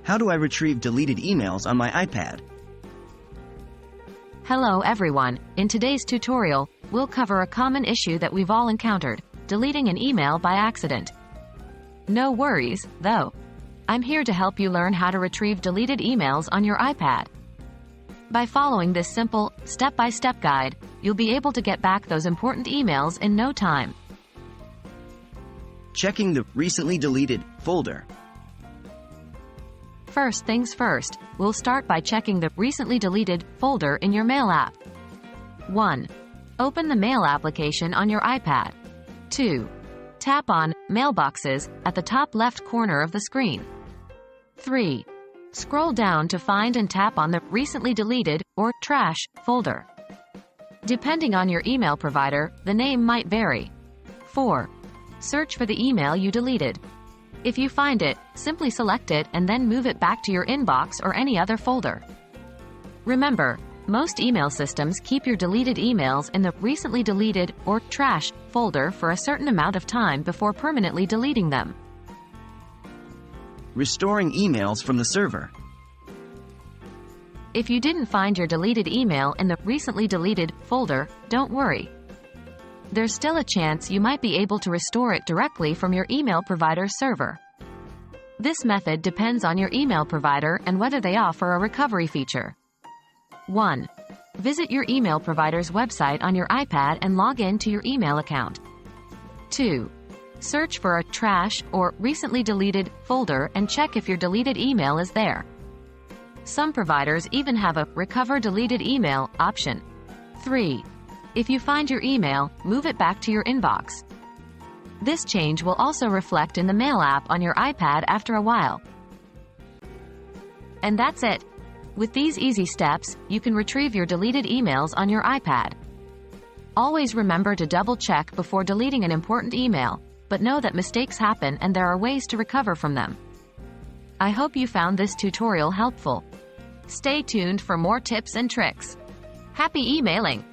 How do I retrieve deleted emails on my iPad? Hello everyone, in today's tutorial, we'll cover a common issue that we've all encountered, deleting an email by accident. No worries, though. I'm here to help you learn how to retrieve deleted emails on your iPad. By following this simple, step-by-step guide, you'll be able to get back those important emails in no time. Checking the recently deleted folder. First things first, we'll start by checking the recently deleted folder in your Mail app. 1. Open the Mail application on your iPad. 2. Tap on Mailboxes at the top left corner of the screen. 3. Scroll down to find and tap on the Recently Deleted or Trash folder. Depending on your email provider, the name might vary. 4. Search for the email you deleted. If you find it, simply select it and then move it back to your inbox or any other folder. Remember, most email systems keep your deleted emails in the Recently Deleted or Trash folder for a certain amount of time before permanently deleting them. Restoring emails from the server. If you didn't find your deleted email in the Recently Deleted folder, don't worry. There's still a chance you might be able to restore it directly from your email provider's server. This method depends on your email provider and whether they offer a recovery feature. 1. Visit your email provider's website on your iPad and log in to your email account. 2. Search for a trash or recently deleted folder and check if your deleted email is there. Some providers even have a recover deleted email option. 3. If you find your email, move it back to your inbox. This change will also reflect in the Mail app on your iPad after a while. And that's it. With these easy steps, you can retrieve your deleted emails on your iPad. Always remember to double-check before deleting an important email, but know that mistakes happen and there are ways to recover from them. I hope you found this tutorial helpful. Stay tuned for more tips and tricks. Happy emailing!